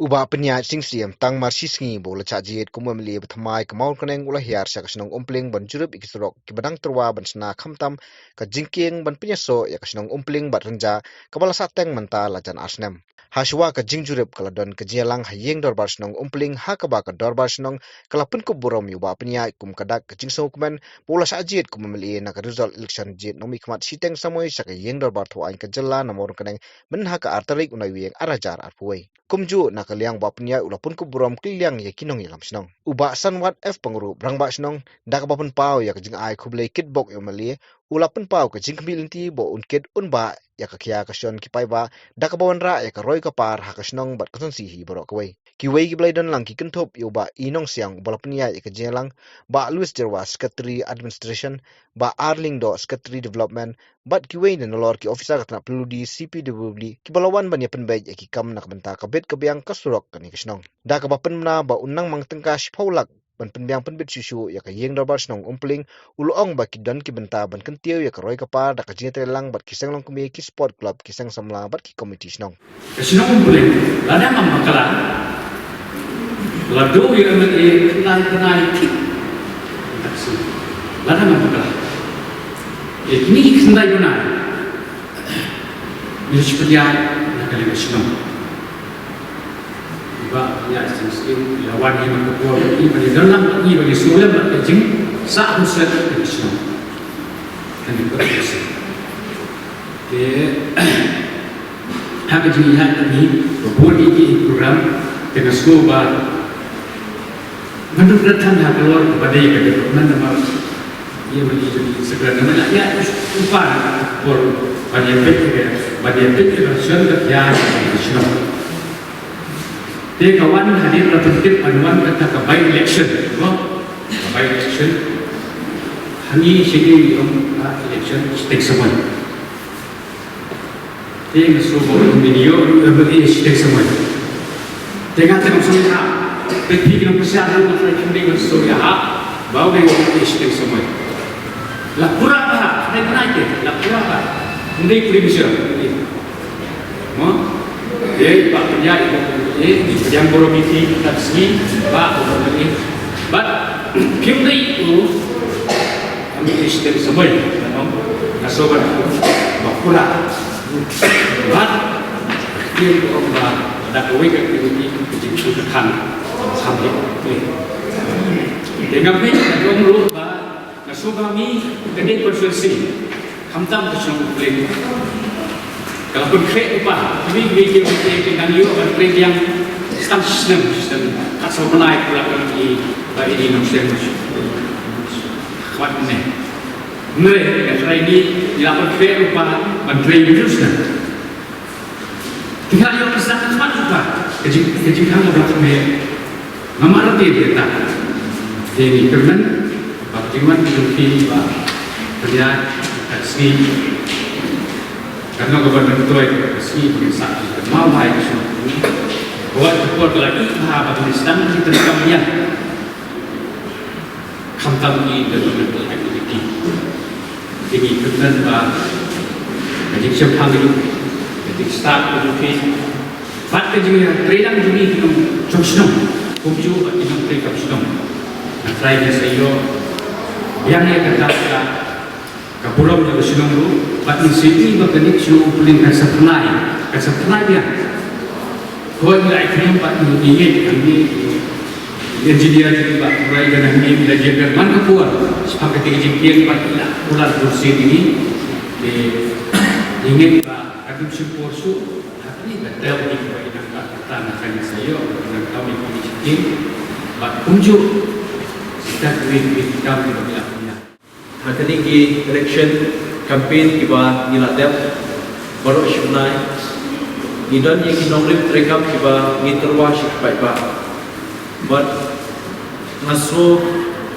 Uba penyat sing siam tang marsi singi bola cajit kumamli bethamai kemaul keneng ulah hiar sa kasinong umpling ban jurup ikisrok kibadang terwa ban sena khamtam ka jingking ban penyaso ya kasinong umpling bat renja kabala sateng menta lajan asnem. Haswa ka jingjurup kaladon ka jialang hayeng dorbar senong umpling ha kaba ka dorbar senong kalapun ku burom yuba penyat kum kadak ka jingso kumen bola sajit kumamli na ka result election jit nomi khamat siteng samoy sa ka yeng dorbar thuain ka jella namor keneng menha ka artarik unai wieng arajar arpuai. Kumju na kaliang bapnya ulapun ku buram kiliang ya kinong ilam sinong. Uba sanwat F penguru brangba sinong dak bapun pau ya kajing ai kublai kitbok yo mali ulapun pau kajing kemilinti bo unkit unba ya kakia kasyon kipai ba dak bawan ra ya ka roy kapar ha kasinong bat kason sihi borok kawai. Kiwei kiblai don lang ki kentop yo ba inong siang balapun ya kajing lang ba Louis Jerwa Secretary Administration ba Arling do Secretary Development bat kiwei na nolor ki officer katna perlu di CPWD ki balawan ban ya penbai ya ki kam nak benta kabet kebiang kasurok kani kasnong da ka bapen na ba unang mang tengka shpaulak ban penbiang penbit susu ya ka yeng darbar snong umpling ulong ba ki dan ki benta ban kentiu ya ka roy kapar da ka jete lang bat ki senglong kumi ki sport club ki seng samla bat ki committee snong kasnong umpling lada mamakala lado ya kenai tik taksi lada mamakala ini kendai mana? Ini seperti nak kali bersenam. Iba ya sini lawan ini berkuat ini bagi dalam ini bagi sulam bagi sah usah bersenam. Kami bersenam. Hak jinihan ini berbuat ini program dengan sekolah. Menurut datang hak keluar kepada yang kedua nama ia menjadi segera nama ya upah por bagian version kerja nasional. Dia kawan hadir dalam bentuk paduan kata by election, by election. Hani sini election stek semua. Dia nasuh video beri stek semua. Dia kata maksudnya, pergi ke persiapan untuk dia nasuh ya, bawa dia stek semua. Lapura apa? Naik naik. Lapura apa? Hindi permission. Pak penjaya yang boromiti taksi pak boromiti. But kimdai itu kami istri semua. Nasobat lapura. But dia orang dah kawin ke ini jadi kan sampai. Dengan ini orang lu so kami kedai konsultasi hamtam kesung plan kalau pun kerek upah kami bikin dengan you akan plan yang sistem asal menaik pula kami bagi di Indonesia kuat ni mereka ini dilakukan kerek upah menteri Indonesia tinggal yang kesana cepat upah kejing kamu belakang ni nama arti kita jadi kerana Bagaimana mungkin kerja taksi karena gubernur itu taksi bisa mau baik buat lagi apa tulisan kita kamian khamtam ini dalam aktiviti ini kerana jadi siapa yang jadi start berjuang pada jadi training jadi kita jomsnom kumju kita training jomsnom nah training saya yang ia kata kapulau juga sinongru, but in city bagaimana siu paling kasapnai dia. Kau nilai kriam pak ingin kami engineer jadi pak mulai dengan ini belajar dari mana kuat sepakat kejadian pak ular kursi ini ingin pak akan simpulsu tapi betul ini bagi nak tanah kami saya nak kami ini pak unjuk kita beri kami bagi Hakani ki election campaign kiba niladep baru syunai idon ye ki nongrip rekam kiba ngiterwa shikpai ba but ngaso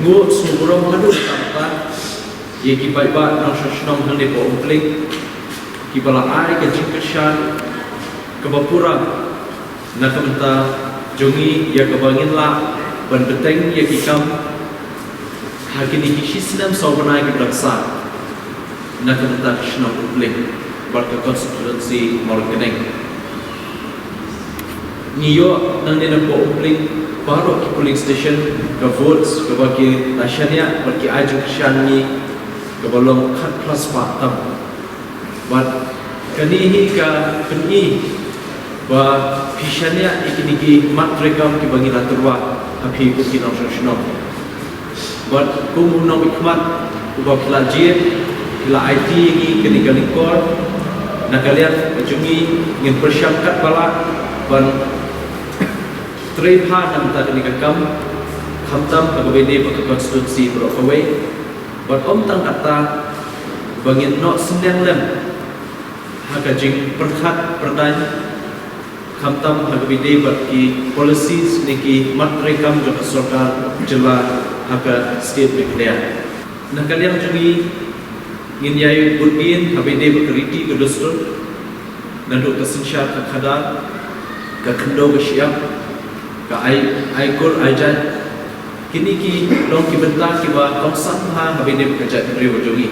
ngo sugro madu tampa ye ki bai ba nang shashnom hande po umpling kiba la ai ke jinkashan kabapura nakamta jongi ya kabangin la ban beteng ye ki kam Hakini kishisnam sawanai ke belaksa nak kita kisna umpling berkat konstitusi Morgeneng niyo nang nila po umpling baru ki polling station ke votes ke bagi nasyania bagi aju kesyan ni ke balong kat plus patam but kanihi ka peni ba pishania ikinigi mat rekam ki bagi laturwa api ku ki national but kumunong ikmat ubah pelajar kila IT ini kini kalikor nak kalian kejungi ingin persiapkan bala ban Terima nam tak ni kakam khamtam pagabede pag konstitusi pro kawai but tang kata bangin no senang lem hakajing perkhat perdan khamtam pagabede bagi policies niki matrekam jo sarkar jela haka state bikdaya nak kalian jungi ingin yai budin habede bakriti ke dostur nanduk kesensyar ke khadar ke kendo ke syiap ka ai kul ajan kini ki long ki benta ki ba tong sam ha habide kerja dari wajungi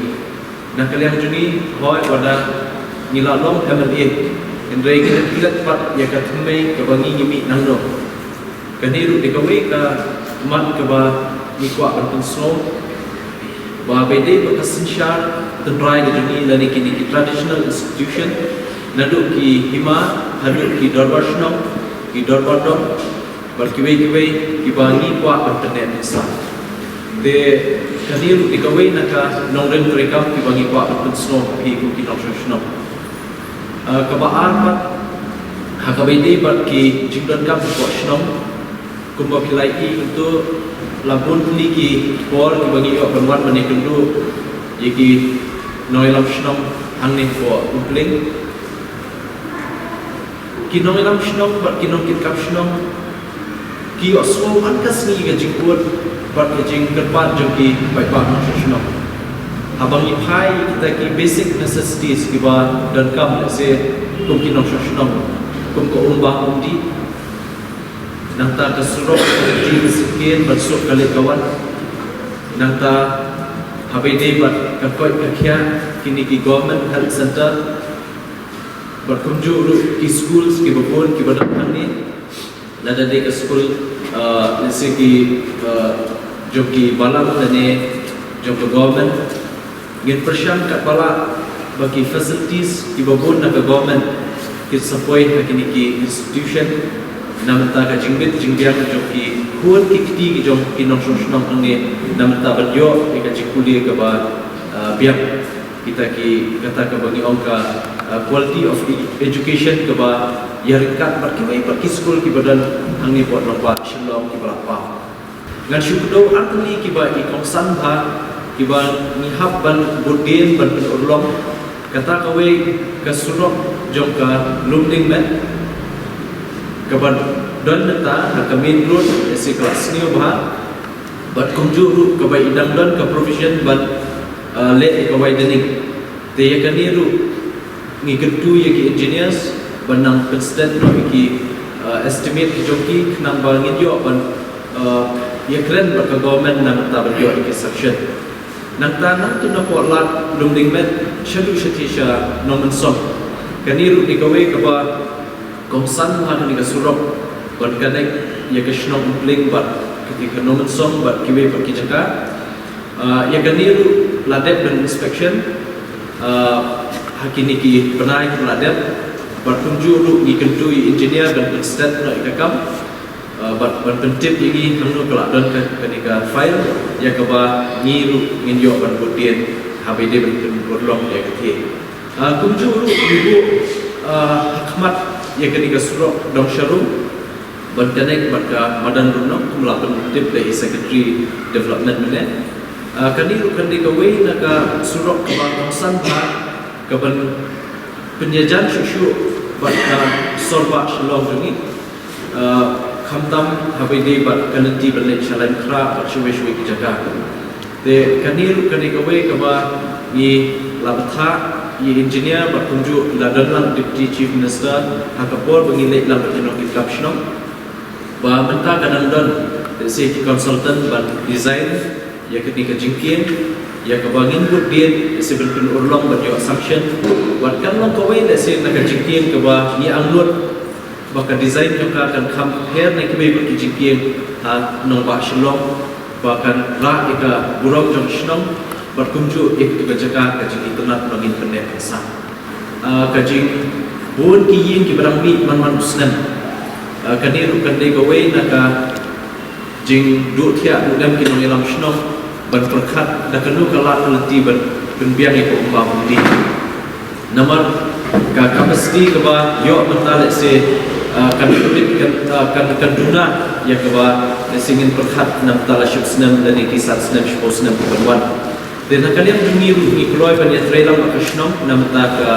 nak kalian jungi hoi pada ngila long MLA indre kita kilat pat ya ka thmei ka bangi ngimi nangno kani ru de kawe ka mat ka ba ni kwa ban snow ba bede ba kasinshar tendrai de jungi lani kini ki traditional institution naduk ki hima haduk ki darbar snow ki darbar dom berkiwai-kiwai kibangi kuat internet Islam. De kanil dikawai naka nongren rekam kibangi kuat internet hi ku kinong snow. Kabaan pat hakabede bat ki jingdan kam kuat snow kumba pilai untuk lampun ni ki por kibangi yo banwan mani kendu yiki noilam snow hangni ko upling kinoilam snow bat kinong kitkap snow ki osmo angkas ni ga jingkut pat ga jing kerpat joki bai pa national abang ipai kita ki basic necessities ki ba dan kam se kum ki national kum ko umbah undi nang ta kesurok ji sekian bersuk kali kawan nang ta habide bat kakoi kakia kini ki government health center berkunjung ki schools ki bapun ki badan ni nada de ke school जैसे कि जो कि बाला ने जो government ingin persiapkan bala bagi facilities di bawah naga government kita support kini ki institution namanta ka jingbit jingbiang jo ki kuat kiti ki jo ki national ange namanta badyo ka jikuli ka ba biak kita ki kata ka bagi angka quality of education ka ba yarikat berkibai pergi sekolah ki badan hangi buat lomba shalom ki berapa ngan syukur artni ki ba ikong sanha ki ba ngihab ban budin ban penulong kata kawe ke surok jongka lumding men ke ban don neta ke main road esi kelas ni ba bat kunjuru ke ba idang don ke provision ban le ke ba dening te yakaniru ngigetu yaki engineers banang constant no ki estimate ki joki nang bangin yo ban ya kren ba government nang ta ba yo ki section nang ta nang tu na ko lat lumding met shadu shatisha no man som kaniru ni kawe ka ba komsan ha ni ka surok ban kanek ya ka shno umpling ba ketika no man som ba kiwe ba ki jaka ya kaniru ladep dan inspection hakini ki penai ladep berkunjung di kendui engineer dan constant nak ikakam berpentip lagi hangno kelak dan ketika file ya keba ngiru nginyo ban budien habide berlong ya kethi kunjung ibu hikmat ya ketika surok dong syarum ban kanek maka madan runok kumla pentip dari secretary development menen kaniru ketika we naka surok keba tongsan ha keban penjajan syusyu bat sorba shalom jungi khamtam habide bat kanati balik shalan kra bat shwe shwe ki jaga de kanil kanikawe kaba ni labtha ye engineer bat kunju ladan deputy chief minister hakapor bangile lam batino ki caption ba menta kanandon se ki consultant bat design ya ketika jingkien ya kabangin budin se berpun urlong bat yo assumption buat kan long kawai le se nak jingkien ke ba ni anglut baka design yang akan compare naik kebe bagi jingkieng nong ba shlong bahkan ra ika burong jong shnong berkunjung ik ke jaga ke jing internet nong internet sa ke jing bun ki yin ki barang mi man usnan kani ru kan dei gawe naka jing du thia du dam ki nong elam shnong ban perkhat da kanu kala leti ban biang ko umba mundi nomor ka capacity ke ba yo mental se kan duna ya ke ba singin perkhat nam tala ship snam dan kisar snam shpo snam perwan dan kalian mengiru ni keluar ban ya trailer ka shnong nam ta ka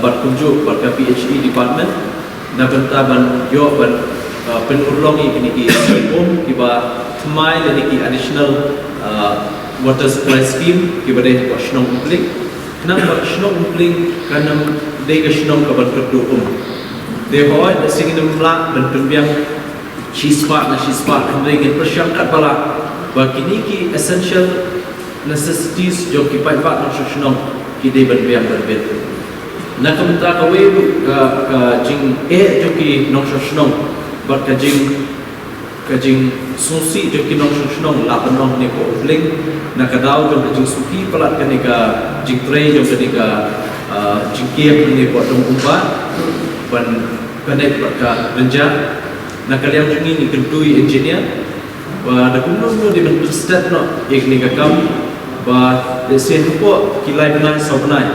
berkunjung bar ka PhD department na ban yo ban penurlongi ini ki ki ba thmai dan ki additional water supply scheme ki ba dei ko shnong public nam ba shnong public kanam dei ka shnong ka ban produkum de hoy da singin mla ban tumbiang shispa kandai ngin persyarat bala ba kini ki essential necessities jo ki pai ba no shnong ki dei ban biang ban bet na kamta ka we ka jing jo ki no shnong ba ka jing susi jo ki no shnong la ban no ne ko link na ka dau jo jing suki palat ka ni ka jing trei jo ka ni ka jing kiek ni ko dong umba ban connect ka renja na kalian jungi ni kentui engineer ba da kuno di ben step no ek ni ka kam ba de sen ko kilai benai sobnai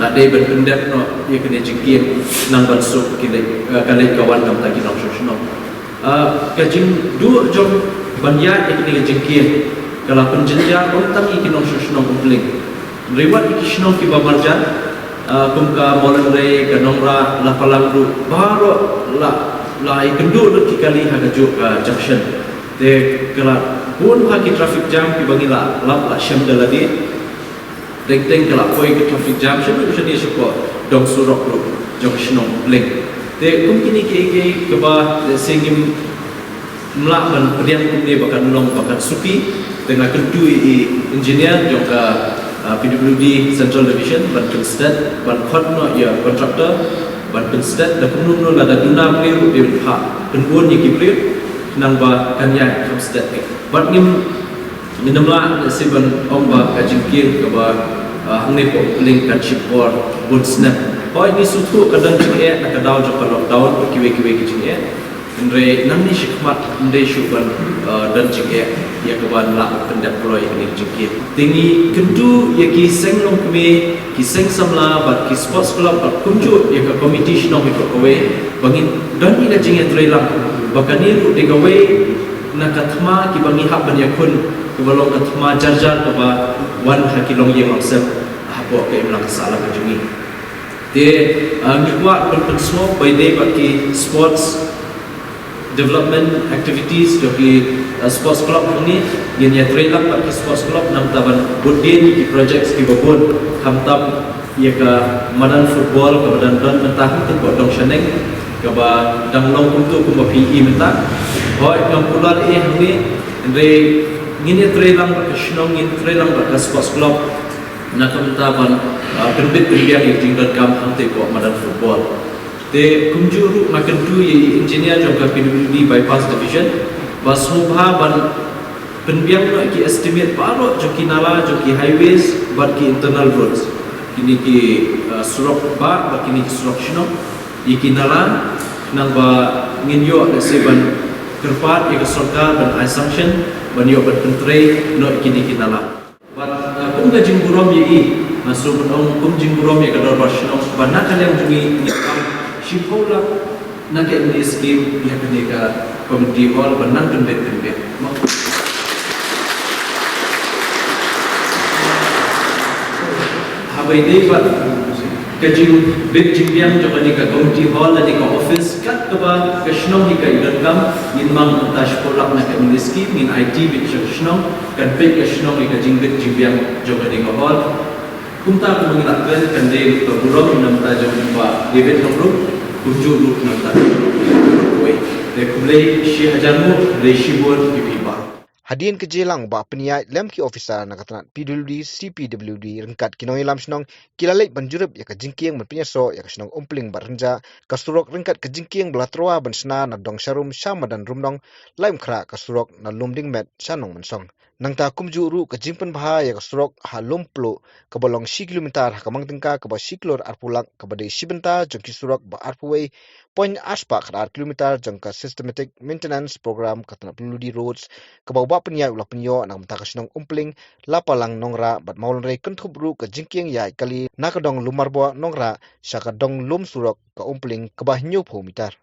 la de ben pendek no ek ni jingkiek nang ban sup kilai kalai kawan kam ta ki nong shno ka jing du jom ban ya ek ni jingkiek kala penjenja on tam ki nong shno kompling rewat ki shno ki ba marjan kumka molan re kanongra la palang ru baro la ikendu lu kali hagaju junction de kala pun haki traffic jam ki bangila la syam daladi teng kala koi ke traffic jam syam ni syuko dong surok ru junction link de kumkini ke ba singim mla ban pedian kumni bakan long bakan suki dengan kendui engineer joka PWD Central Division ban Kingston ban khotno ya contractor ban Kingston da kunno la da duna pliu di ha penbun ni kipliu nang ba kanya Kingston ban ngim minamla si ban omba ka jingkir ka ba hangne po link kan shipor bun snap hoi ni sutu kadang jinge na kadaw jo ka lockdown ko kiwe ki jinge andre nang ni shikmat inde shuban dan jinge ya kawan la pendak deploy ini jingkir tingi kentu ya ki seng long kme ki seng samla bat ki sports club bat kunju ya ka competition of ko kowe bangin dan ni na jinge trailer bakani ru de kowe na kathma ki bangi hab ban yakun ki balong kathma jarjar ka ba wan hakilong ye maksab hapo ke imlang sala ka jungi de ngwa kon smoke by day bat ki sports development activities jo ki sports club ni yen ya trailer pak ki sports club nam taban budin ki projects ki babon khamtam ye ka madan football ka madan don mentah tu bodong shaneng ka ba dang long untuk ku PE mentah hoi kam pulal ni re ngin ya trailer pak shnong ngin trailer pak sports club na kam taban perbit biang ye tinggal kam hante ko madan football de kumjuru makan tu ye engineer jangka PWD bypass division basmubha ban penbiang no ki estimate paro joki nala joki highways bat ki internal roads kini ki surok ba bat kini ki surok shino iki nala nang ba nginyo se ban kerpat ye sarkar ban assumption ban yo ban pentre no kini ki nala bat kum ga jingburom ye masuk ban kum jingburom ye ka dor shino ban na kalem jumi ni Shipola nanti ini scheme yang ketika community hall benang kendek habai dei bat kajing big jimbiang jo ketika community hall dan ke office kat keba ke shnong ni kai dalam min mang ta shipola nak ini scheme min IT bit shnong kan big ke shnong ni kajing big jimbiang jo ketika hall kumta ko mengilakkan kandai to burom nam ta jo ba debet nomru kunjung lu nanti, kue, dekulai 1000 mu, 1000 di pipa. Hadian ke jelang ba peniai lemki officer na katanat PWD CPWD rengkat kinoi lam senong kilalek banjurup ya ka jingkiang ban penyaso ya ka senong umpling barenja kasurok rengkat ke jingkiang belatroa ban sena na dong syarum syama dan rumdong laim khra kasurok na lumding met sanong mensong nang ta kumju ru ke jingpen baha ya kasurok ha lumplo ke bolong 10 kilometer ha kamang tengka ke ba siklor arpulak ke bade sibenta jengki surok ba arpuwei point aspa kadar kilometer jengka systematic maintenance program katanat PWD roads ke bawah peniai ulah penyo nang mentaka senong umpling lapalang nongra bat maulon rei kentup ru ke jingkiang yai kali nakadong lumarbo nongra syakadong lum surok ke umpling ke bah nyu mitar